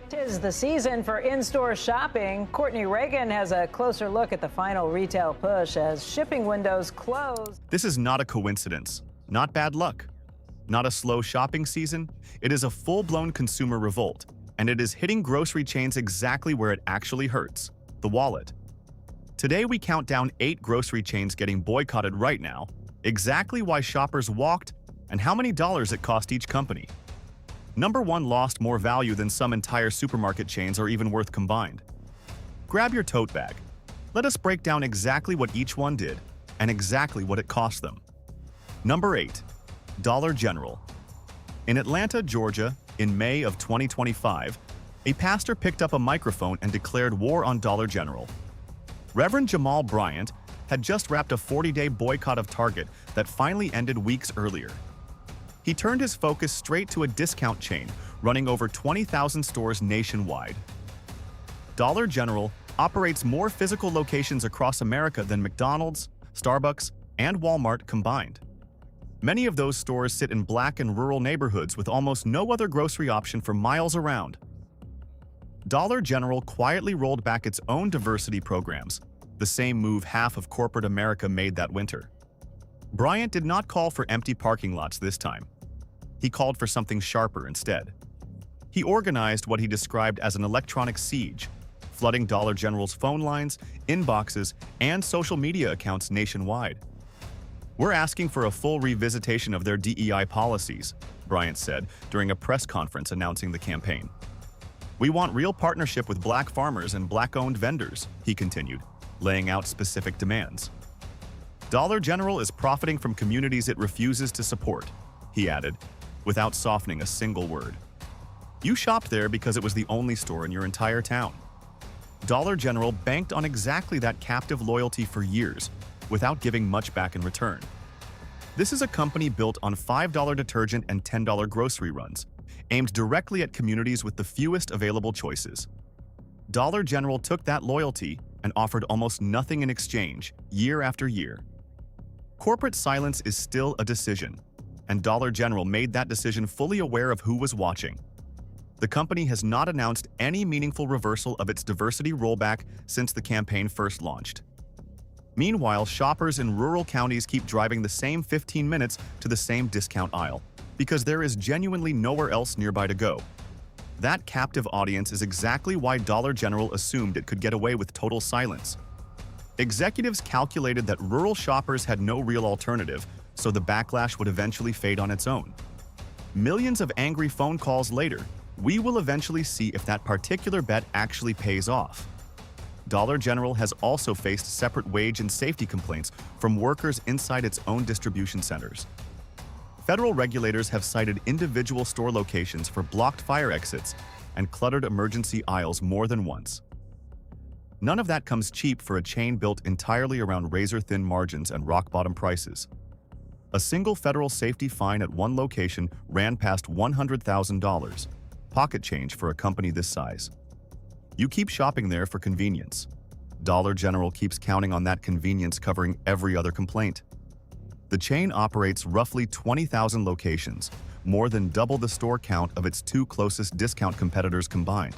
'Tis the season for in-store shopping. Courtney Reagan has a closer look at the final retail push as shipping windows close. This is not a coincidence, not bad luck, not a slow shopping season. It is a full-blown consumer revolt, and it is hitting grocery chains exactly where it actually hurts, the wallet. Today we count down 8 grocery chains getting boycotted right now, exactly why shoppers walked, and how many dollars it cost each company. Number 1 lost more value than some entire supermarket chains are even worth combined. Grab your tote bag. Let us break down exactly what each one did and exactly what it cost them. Number 8. Dollar General. In Atlanta, Georgia, in May of 2025, a pastor picked up a microphone and declared war on Dollar General. Reverend Jamal Bryant had just wrapped a 40-day boycott of Target that finally ended weeks earlier. He turned his focus straight to a discount chain running over 20,000 stores nationwide. Dollar General operates more physical locations across America than McDonald's, Starbucks, and Walmart combined. Many of those stores sit in black and rural neighborhoods with almost no other grocery option for miles around. Dollar General quietly rolled back its own diversity programs, the same move half of corporate America made that winter. Bryant did not call for empty parking lots this time. He called for something sharper instead. He organized what he described as an electronic siege, flooding Dollar General's phone lines, inboxes, and social media accounts nationwide. "We're asking for a full revisitation of their DEI policies," Bryant said during a press conference announcing the campaign. "We want real partnership with black farmers and black-owned vendors," he continued, laying out specific demands. "Dollar General is profiting from communities it refuses to support," he added, without softening a single word. "You shopped there because it was the only store in your entire town." Dollar General banked on exactly that captive loyalty for years, without giving much back in return. This is a company built on $5 detergent and $10 grocery runs, aimed directly at communities with the fewest available choices. Dollar General took that loyalty and offered almost nothing in exchange, year after year. Corporate silence is still a decision, and Dollar General made that decision fully aware of who was watching. The company has not announced any meaningful reversal of its diversity rollback since the campaign first launched. Meanwhile, shoppers in rural counties keep driving the same 15 minutes to the same discount aisle, because there is genuinely nowhere else nearby to go. That captive audience is exactly why Dollar General assumed it could get away with total silence. Executives calculated that rural shoppers had no real alternative, so the backlash would eventually fade on its own. Millions of angry phone calls later, we will eventually see if that particular bet actually pays off. Dollar General has also faced separate wage and safety complaints from workers inside its own distribution centers. Federal regulators have cited individual store locations for blocked fire exits and cluttered emergency aisles more than once. None of that comes cheap for a chain built entirely around razor-thin margins and rock-bottom prices. A single federal safety fine at one location ran past $100,000, pocket change for a company this size. You keep shopping there for convenience. Dollar General keeps counting on that convenience covering every other complaint. The chain operates roughly 20,000 locations, more than double the store count of its 2 closest discount competitors combined.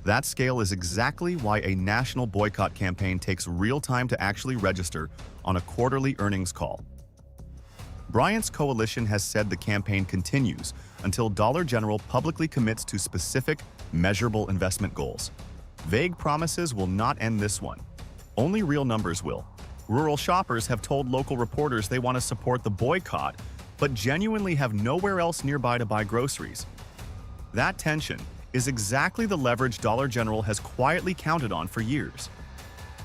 That scale is exactly why a national boycott campaign takes real time to actually register on a quarterly earnings call. Bryant's coalition has said the campaign continues until Dollar General publicly commits to specific, measurable investment goals. Vague promises will not end this one. Only real numbers will. Rural shoppers have told local reporters they want to support the boycott, but genuinely have nowhere else nearby to buy groceries. That tension is exactly the leverage Dollar General has quietly counted on for years.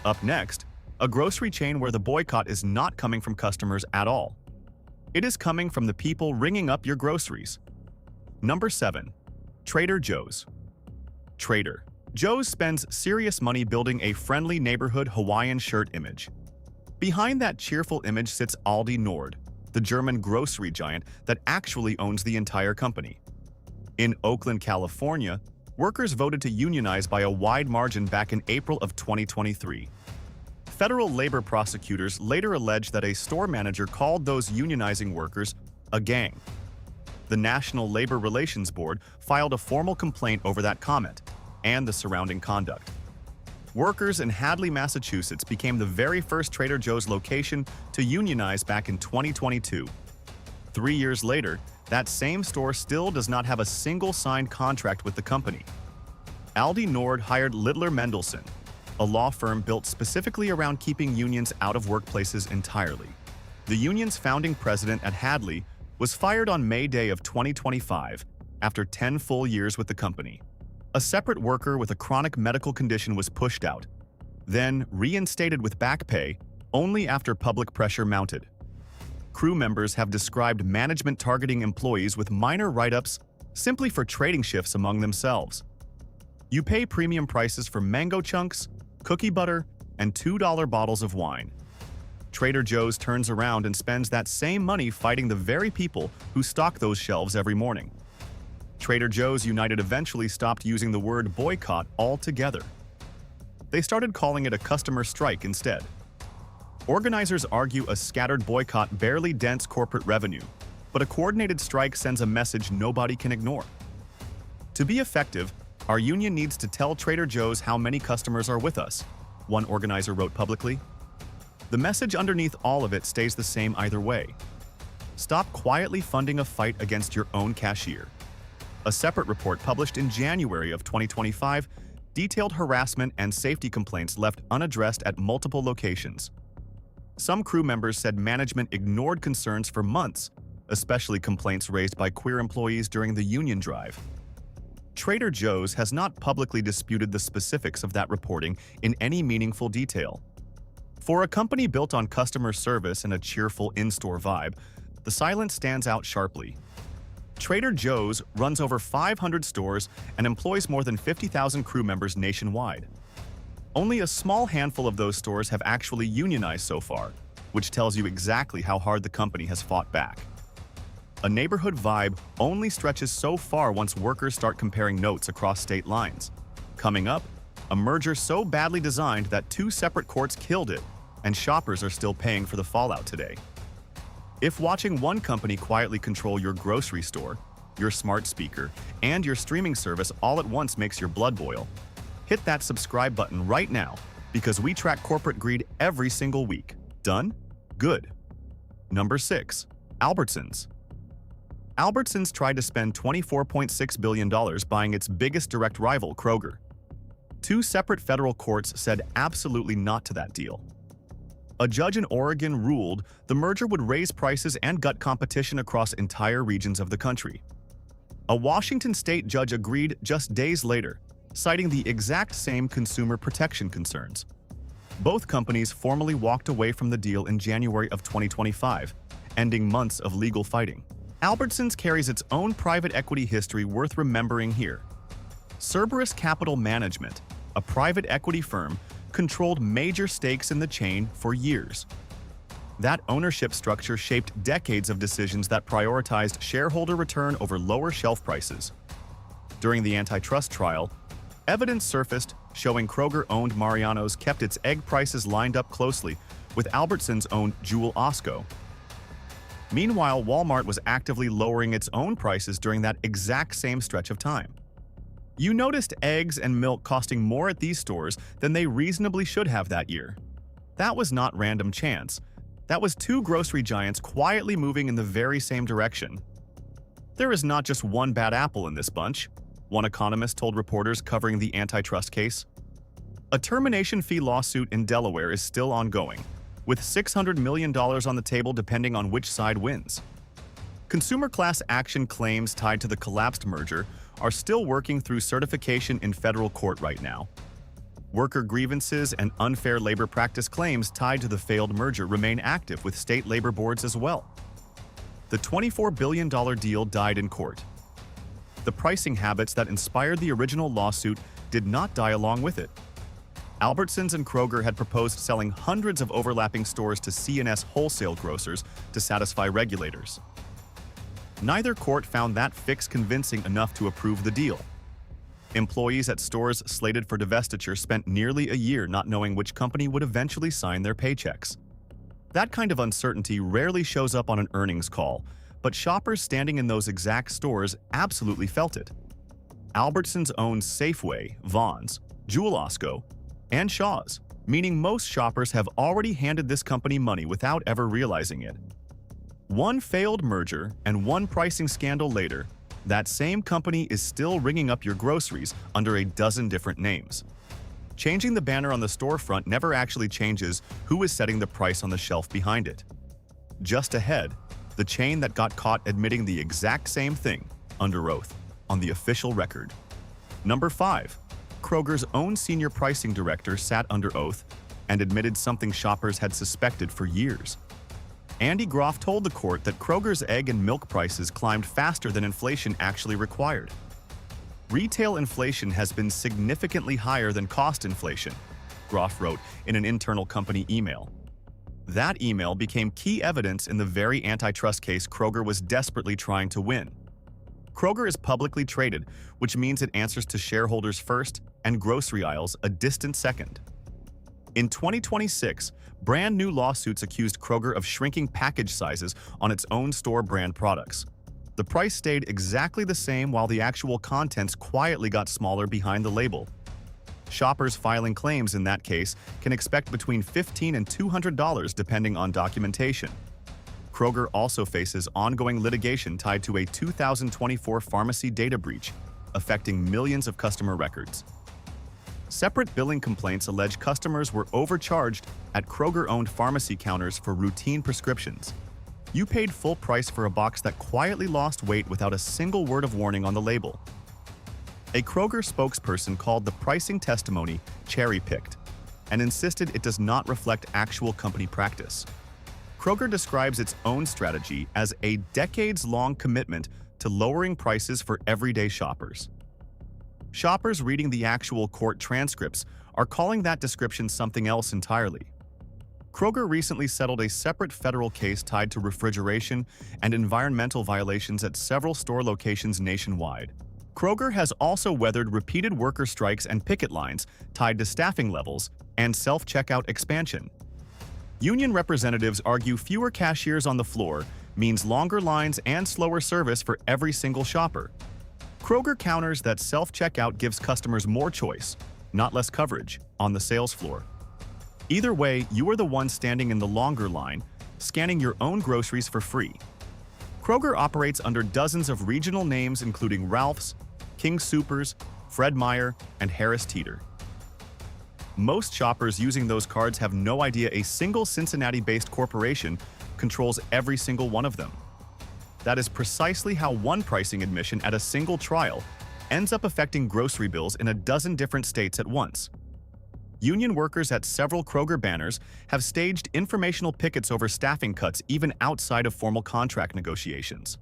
Up next, a grocery chain where the boycott is not coming from customers at all. It is coming from the people ringing up your groceries. Number 7. Trader Joe's. Trader Joe's spends serious money building a friendly neighborhood Hawaiian shirt image. Behind that cheerful image sits Aldi Nord, the German grocery giant that actually owns the entire company. In Oakland, California, workers voted to unionize by a wide margin back in April of 2023. Federal labor prosecutors later alleged that a store manager called those unionizing workers a gang. The National Labor Relations Board filed a formal complaint over that comment and the surrounding conduct. Workers in Hadley, Massachusetts became the very first Trader Joe's location to unionize back in 2022. 3 years later, that same store still does not have a single signed contract with the company. Aldi Nord hired Littler Mendelsohn, a law firm built specifically around keeping unions out of workplaces entirely. The union's founding president at Hadley was fired on May Day of 2025 after 10 full years with the company. A separate worker with a chronic medical condition was pushed out, then reinstated with back pay only after public pressure mounted. Crew members have described management targeting employees with minor write-ups simply for trading shifts among themselves. You pay premium prices for mango chunks, cookie butter, and $2 bottles of wine. Trader Joe's turns around and spends that same money fighting the very people who stock those shelves every morning. Trader Joe's United eventually stopped using the word boycott altogether. They started calling it a customer strike instead. Organizers argue a scattered boycott barely dents corporate revenue, but a coordinated strike sends a message nobody can ignore. To be effective, our union needs to tell Trader Joe's how many customers are with us, one organizer wrote publicly. The message underneath all of it stays the same either way. Stop quietly funding a fight against your own cashier. A separate report published in January of 2025 detailed harassment and safety complaints left unaddressed at multiple locations. Some crew members said management ignored concerns for months, especially complaints raised by queer employees during the union drive. Trader Joe's has not publicly disputed the specifics of that reporting in any meaningful detail. For a company built on customer service and a cheerful in-store vibe, the silence stands out sharply. Trader Joe's runs over 500 stores and employs more than 50,000 crew members nationwide. Only a small handful of those stores have actually unionized so far, which tells you exactly how hard the company has fought back. A neighborhood vibe only stretches so far once workers start comparing notes across state lines. Coming up, a merger so badly designed that 2 separate courts killed it, and shoppers are still paying for the fallout today. If watching one company quietly control your grocery store, your smart speaker, and your streaming service all at once makes your blood boil, hit that subscribe button right now because we track corporate greed every single week. Done? Good. Number 6. Albertsons. Albertsons tried to spend $24.6 billion buying its biggest direct rival, Kroger. 2 separate federal courts said absolutely not to that deal. A judge in Oregon ruled the merger would raise prices and gut competition across entire regions of the country. A Washington state judge agreed just days later, citing the exact same consumer protection concerns. Both companies formally walked away from the deal in January of 2025, ending months of legal fighting. Albertsons carries its own private equity history worth remembering here. Cerberus Capital Management, a private equity firm, controlled major stakes in the chain for years. That ownership structure shaped decades of decisions that prioritized shareholder return over lower shelf prices. During the antitrust trial, evidence surfaced showing Kroger-owned Mariano's kept its egg prices lined up closely with Albertsons-owned Jewel Osco. Meanwhile, Walmart was actively lowering its own prices during that exact same stretch of time. You noticed eggs and milk costing more at these stores than they reasonably should have that year. That was not random chance. That was 2 grocery giants quietly moving in the very same direction. There is not just one bad apple in this bunch, one economist told reporters covering the antitrust case. A termination fee lawsuit in Delaware is still ongoing, with $600 million on the table depending on which side wins. Consumer class action claims tied to the collapsed merger are still working through certification in federal court right now. Worker grievances and unfair labor practice claims tied to the failed merger remain active with state labor boards as well. The $24 billion deal died in court. The pricing habits that inspired the original lawsuit did not die along with it. Albertsons and Kroger had proposed selling hundreds of overlapping stores to C&S wholesale grocers to satisfy regulators. Neither court found that fix convincing enough to approve the deal. Employees at stores slated for divestiture spent nearly a year not knowing which company would eventually sign their paychecks. That kind of uncertainty rarely shows up on an earnings call, but shoppers standing in those exact stores absolutely felt it. Albertsons owns Safeway, Vons, Jewel-Osco, and Shaw's, meaning most shoppers have already handed this company money without ever realizing it. One failed merger and one pricing scandal later, that same company is still ringing up your groceries under a dozen different names. Changing the banner on the storefront never actually changes who is setting the price on the shelf behind it. Just ahead, the chain that got caught admitting the exact same thing, under oath, on the official record. Number 5. Kroger's own senior pricing director sat under oath and admitted something shoppers had suspected for years. Andy Groff told the court that Kroger's egg and milk prices climbed faster than inflation actually required. Retail inflation has been significantly higher than cost inflation, Groff wrote in an internal company email. That email became key evidence in the very antitrust case Kroger was desperately trying to win. Kroger is publicly traded, which means it answers to shareholders first and grocery aisles a distant second. In 2026, brand new lawsuits accused Kroger of shrinking package sizes on its own store brand products. The price stayed exactly the same while the actual contents quietly got smaller behind the label. Shoppers filing claims in that case can expect between $15 and $200 depending on documentation. Kroger also faces ongoing litigation tied to a 2024 pharmacy data breach, affecting millions of customer records. Separate billing complaints allege customers were overcharged at Kroger-owned pharmacy counters for routine prescriptions. You paid full price for a box that quietly lost weight without a single word of warning on the label. A Kroger spokesperson called the pricing testimony cherry-picked and insisted it does not reflect actual company practice. Kroger describes its own strategy as a decades-long commitment to lowering prices for everyday shoppers. Shoppers reading the actual court transcripts are calling that description something else entirely. Kroger recently settled a separate federal case tied to refrigeration and environmental violations at several store locations nationwide. Kroger has also weathered repeated worker strikes and picket lines tied to staffing levels and self-checkout expansion. Union representatives argue fewer cashiers on the floor means longer lines and slower service for every single shopper. Kroger counters that self-checkout gives customers more choice, not less coverage, on the sales floor. Either way, you are the one standing in the longer line, scanning your own groceries for free. Kroger operates under dozens of regional names including Ralph's, King Soopers, Fred Meyer, and Harris Teeter. Most shoppers using those cards have no idea a single Cincinnati-based corporation controls every single one of them. That is precisely how one pricing admission at a single trial ends up affecting grocery bills in a dozen different states at once. Union workers at several Kroger banners have staged informational pickets over staffing cuts even outside of formal contract negotiations.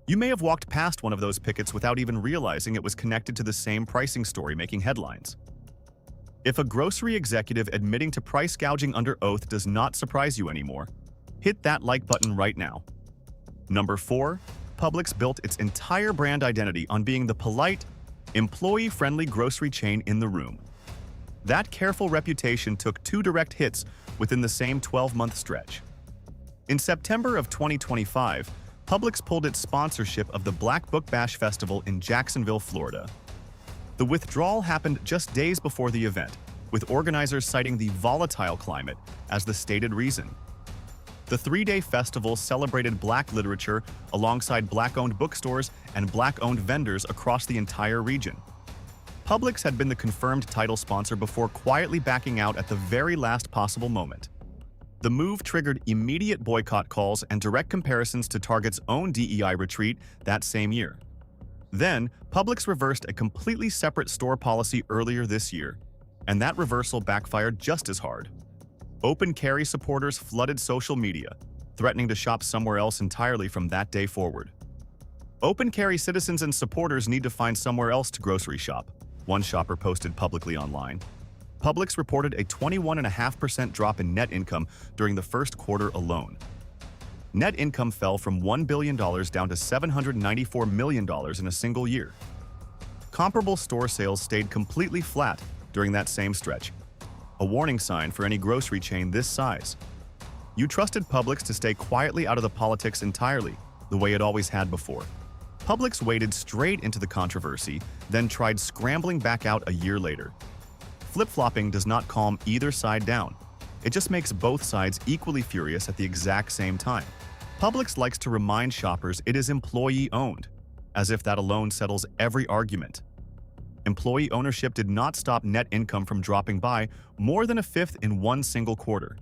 You may have walked past one of those pickets without even realizing it was connected to the same pricing story making headlines. If a grocery executive admitting to price gouging under oath does not surprise you anymore, hit that like button right now. Number 4, Publix built its entire brand identity on being the polite, employee-friendly grocery chain in the room. That careful reputation took 2 direct hits within the same 12-month stretch. In September of 2025, Publix pulled its sponsorship of the Black Book Bash Festival in Jacksonville, Florida. The withdrawal happened just days before the event, with organizers citing the volatile climate as the stated reason. The 3-day festival celebrated Black literature alongside Black-owned bookstores and Black-owned vendors across the entire region. Publix had been the confirmed title sponsor before quietly backing out at the very last possible moment. The move triggered immediate boycott calls and direct comparisons to Target's own DEI retreat that same year. Then, Publix reversed a completely separate store policy earlier this year, and that reversal backfired just as hard. Open carry supporters flooded social media, threatening to shop somewhere else entirely from that day forward. Open carry citizens and supporters need to find somewhere else to grocery shop, one shopper posted publicly online. Publix reported a 21.5% drop in net income during the first quarter alone. Net income fell from $1 billion down to $794 million in a single year. Comparable store sales stayed completely flat during that same stretch, a warning sign for any grocery chain this size. You trusted Publix to stay quietly out of the politics entirely, the way it always had before. Publix waded straight into the controversy, then tried scrambling back out a year later. Flip-flopping does not calm either side down. It just makes both sides equally furious at the exact same time. Publix likes to remind shoppers it is employee-owned, as if that alone settles every argument. Employee ownership did not stop net income from dropping by more than a fifth in one single quarter.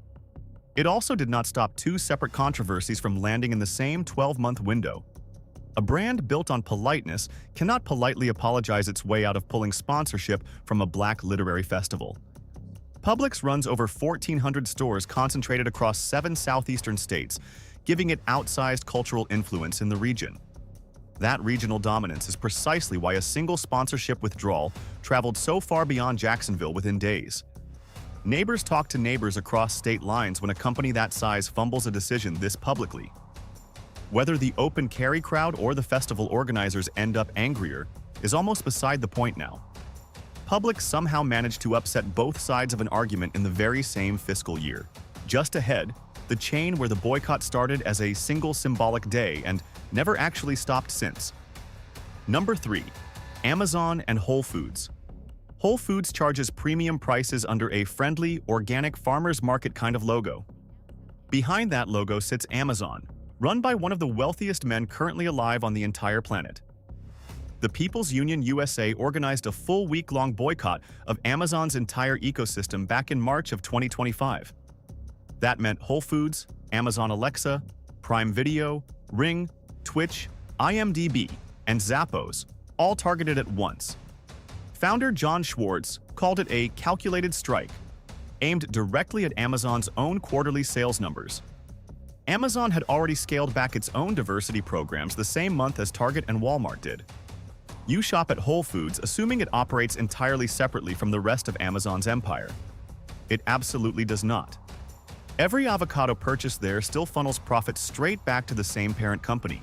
It also did not stop two separate controversies from landing in the same 12-month window. A brand built on politeness cannot politely apologize its way out of pulling sponsorship from a Black literary festival. Publix runs over 1,400 stores concentrated across 7 southeastern states, giving it outsized cultural influence in the region. That regional dominance is precisely why a single sponsorship withdrawal traveled so far beyond Jacksonville within days. Neighbors talk to neighbors across state lines when a company that size fumbles a decision this publicly. Whether the open carry crowd or the festival organizers end up angrier is almost beside the point now. Publix somehow managed to upset both sides of an argument in the very same fiscal year. Just ahead, the chain where the boycott started as a single symbolic day and never actually stopped since. Number 3. Amazon and Whole Foods. Whole Foods charges premium prices under a friendly, organic farmers market kind of logo. Behind that logo sits Amazon, run by one of the wealthiest men currently alive on the entire planet. The People's Union USA organized a full week-long boycott of Amazon's entire ecosystem back in March of 2025. That meant Whole Foods, Amazon Alexa, Prime Video, Ring, Twitch, IMDb, and Zappos, all targeted at once. Founder John Schwartz called it a calculated strike, aimed directly at Amazon's own quarterly sales numbers. Amazon had already scaled back its own diversity programs the same month as Target and Walmart did. You shop at Whole Foods assuming it operates entirely separately from the rest of Amazon's empire. It absolutely does not. Every avocado purchased there still funnels profits straight back to the same parent company.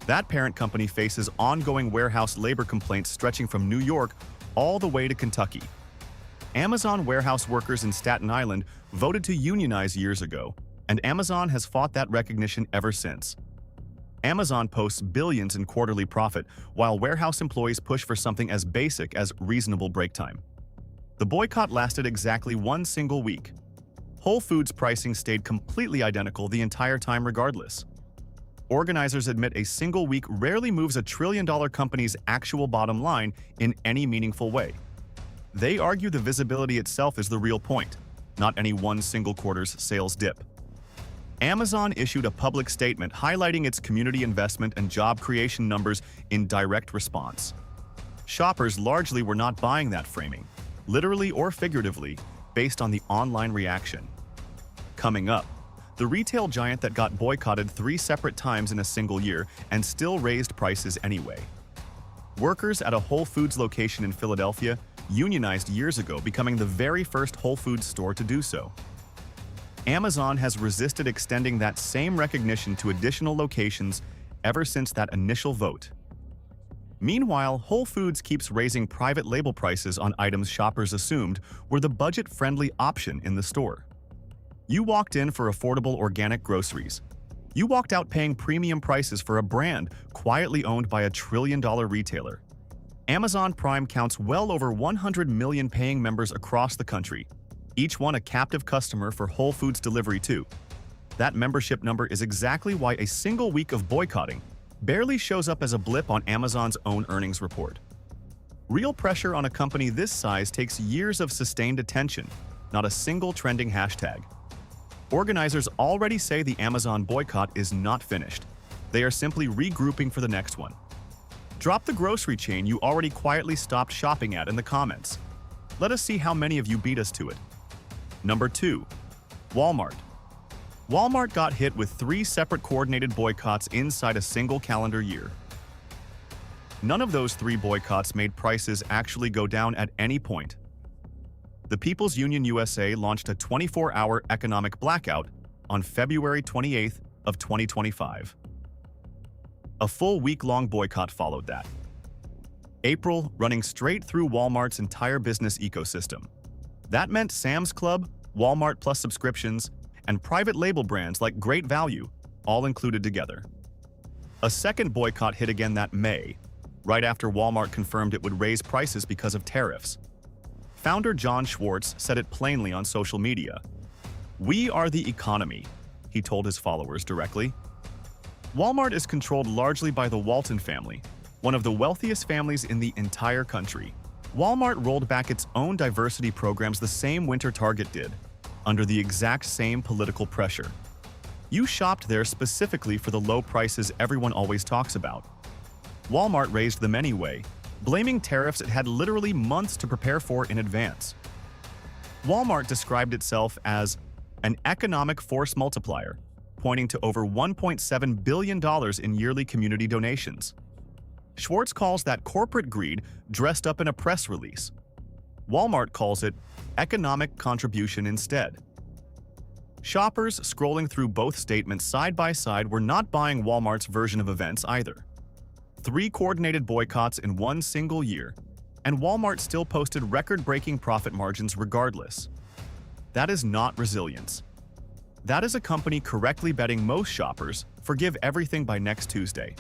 That parent company faces ongoing warehouse labor complaints stretching from New York all the way to Kentucky. Amazon warehouse workers in Staten Island voted to unionize years ago, and Amazon has fought that recognition ever since. Amazon posts billions in quarterly profit, while warehouse employees push for something as basic as reasonable break time. The boycott lasted exactly one single week. Whole Foods pricing stayed completely identical the entire time regardless. Organizers admit a single week rarely moves a trillion-dollar company's actual bottom line in any meaningful way. They argue the visibility itself is the real point, not any one single quarter's sales dip. Amazon issued a public statement highlighting its community investment and job creation numbers in direct response. Shoppers largely were not buying that framing, literally or figuratively, based on the online reaction. Coming up, the retail giant that got boycotted 3 separate times in a single year and still raised prices anyway. Workers at a Whole Foods location in Philadelphia unionized years ago, becoming the very first Whole Foods store to do so. Amazon has resisted extending that same recognition to additional locations ever since that initial vote. Meanwhile, Whole Foods keeps raising private label prices on items shoppers assumed were the budget-friendly option in the store. You walked in for affordable organic groceries. You walked out paying premium prices for a brand quietly owned by a trillion-dollar retailer. Amazon Prime counts well over 100 million paying members across the country, each one a captive customer for Whole Foods delivery too. That membership number is exactly why a single week of boycotting barely shows up as a blip on Amazon's own earnings report. Real pressure on a company this size takes years of sustained attention, not a single trending hashtag. Organizers already say the Amazon boycott is not finished. They are simply regrouping for the next one. Drop the grocery chain you already quietly stopped shopping at in the comments. Let us see how many of you beat us to it. Number 2. Walmart. Walmart got hit with 3 separate coordinated boycotts inside a single calendar year. None of those 3 boycotts made prices actually go down at any point. The People's Union USA launched a 24-hour economic blackout on February 28th of 2025. A full week-long boycott followed that. April running straight through Walmart's entire business ecosystem. That meant Sam's Club, Walmart Plus subscriptions, and private label brands like Great Value, all included together. A second boycott hit again that May, right after Walmart confirmed it would raise prices because of tariffs. Founder John Schwartz said it plainly on social media. "We are the economy," he told his followers directly. Walmart is controlled largely by the Walton family, one of the wealthiest families in the entire country. Walmart rolled back its own diversity programs the same winter Target did, under the exact same political pressure. You shopped there specifically for the low prices everyone always talks about. Walmart raised them anyway, blaming tariffs it had literally months to prepare for in advance. Walmart described itself as an economic force multiplier, pointing to over $1.7 billion in yearly community donations. Schwartz calls that corporate greed dressed up in a press release. Walmart calls it economic contribution instead. Shoppers scrolling through both statements side by side were not buying Walmart's version of events either. 3 coordinated boycotts in one single year, and Walmart still posted record-breaking profit margins regardless. That is not resilience. That is a company correctly betting most shoppers forgive everything by next Tuesday.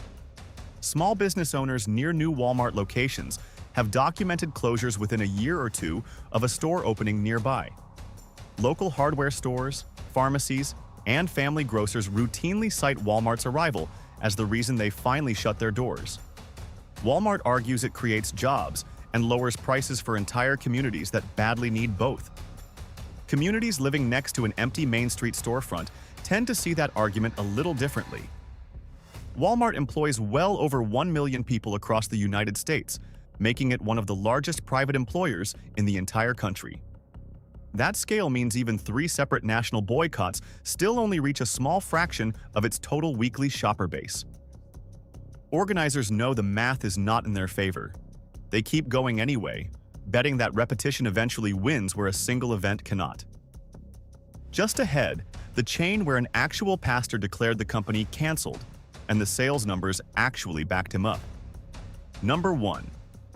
Small business owners near new Walmart locations have documented closures within a year or two of a store opening nearby. Local hardware stores, pharmacies, and family grocers routinely cite Walmart's arrival as the reason they finally shut their doors. Walmart argues it creates jobs and lowers prices for entire communities that badly need both. Communities living next to an empty Main Street storefront tend to see that argument a little differently. Walmart employs well over 1 million people across the United States, making it one of the largest private employers in the entire country. That scale means even 3 separate national boycotts still only reach a small fraction of its total weekly shopper base. Organizers know the math is not in their favor. They keep going anyway, betting that repetition eventually wins where a single event cannot. Just ahead, the chain where an actual pastor declared the company canceled, and the sales numbers actually backed him up. Number 1.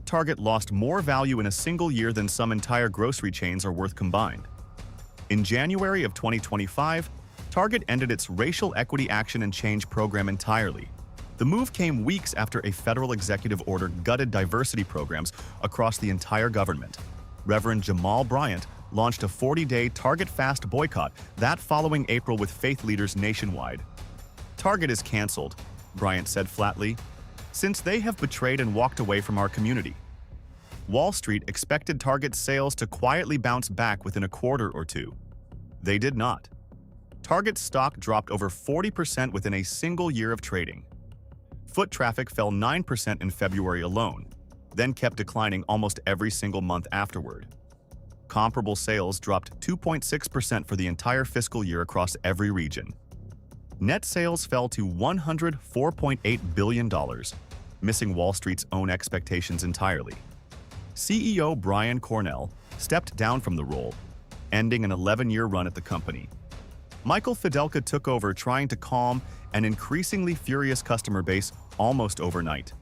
Target lost more value in a single year than some entire grocery chains are worth combined. In January of 2025, Target ended its Racial Equity Action and Change program entirely. The move came weeks after a federal executive order gutted diversity programs across the entire government. Reverend Jamal Bryant launched a 40-day Target Fast boycott that following April with faith leaders nationwide. "Target is canceled," Bryant said flatly, "since they have betrayed and walked away from our community." Wall Street expected Target's sales to quietly bounce back within a quarter or two. They did not. Target's stock dropped over 40% within a single year of trading. Foot traffic fell 9% in February alone, then kept declining almost every single month afterward. Comparable sales dropped 2.6% for the entire fiscal year across every region. Net sales fell to $104.8 billion, missing Wall Street's own expectations entirely. CEO Brian Cornell stepped down from the role, ending an 11-year run at the company. Michael Fidelka took over, trying to calm an increasingly furious customer base almost overnight.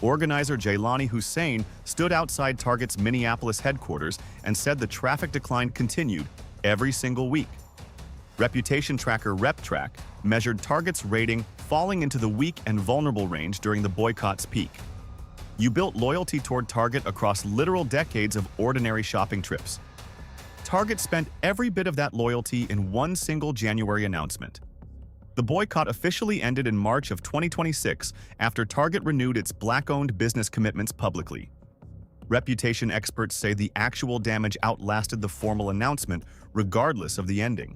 Organizer Jailani Hussein stood outside Target's Minneapolis headquarters and said the traffic decline continued every single week. Reputation tracker RepTrack measured Target's rating falling into the weak and vulnerable range during the boycott's peak. You built loyalty toward Target across literal decades of ordinary shopping trips. Target spent every bit of that loyalty in one single January announcement. The boycott officially ended in March of 2026 after Target renewed its Black-owned business commitments publicly. Reputation experts say the actual damage outlasted the formal announcement, regardless of the ending.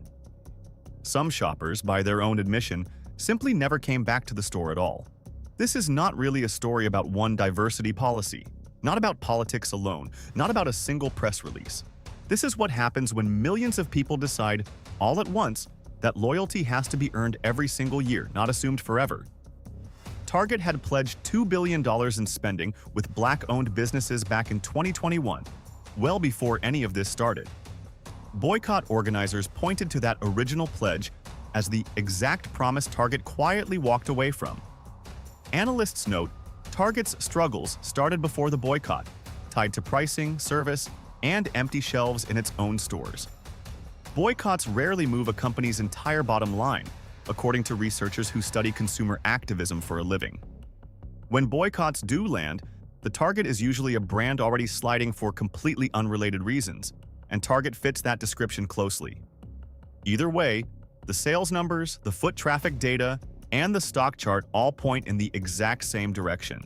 Some shoppers, by their own admission, simply never came back to the store at all. This is not really a story about one diversity policy, not about politics alone, not about a single press release. This is what happens when millions of people decide, all at once, that loyalty has to be earned every single year, not assumed forever. Target had pledged $2 billion in spending with Black-owned businesses back in 2021, well before any of this started. Boycott organizers pointed to that original pledge as the exact promise Target quietly walked away from. Analysts note Target's struggles started before the boycott, tied to pricing, service, and empty shelves in its own stores. Boycotts rarely move a company's entire bottom line. according to researchers who study consumer activism for a living. When boycotts do land, the target is usually a brand already sliding for completely unrelated reasons, and Target fits that description closely. Either way, the sales numbers, the foot traffic data, and the stock chart all point in the exact same direction.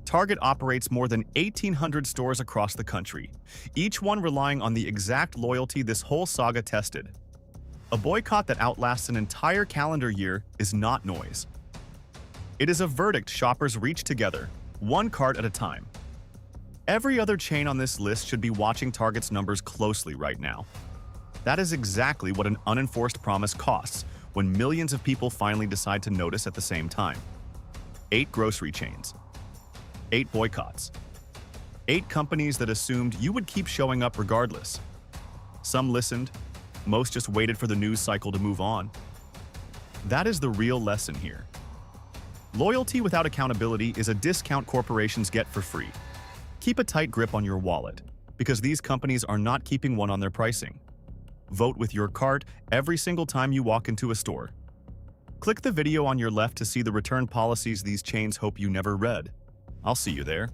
Target operates more than 1,800 stores across the country, each one relying on the exact loyalty this whole saga tested. A boycott that outlasts an entire calendar year is not noise. It is a verdict shoppers reach together, one cart at a time. Every other chain on this list should be watching Target's numbers closely right now. That is exactly what an unenforced promise costs when millions of people finally decide to notice at the same time. 8 grocery chains. 8 boycotts. 8 companies that assumed you would keep showing up regardless. Some listened, most just waited for the news cycle to move on. That is the real lesson here. Loyalty without accountability is a discount corporations get for free. Keep a tight grip on your wallet, because these companies are not keeping one on their pricing. Vote with your cart every single time you walk into a store. Click the video on your left to see the return policies these chains hope you never read. I'll see you there.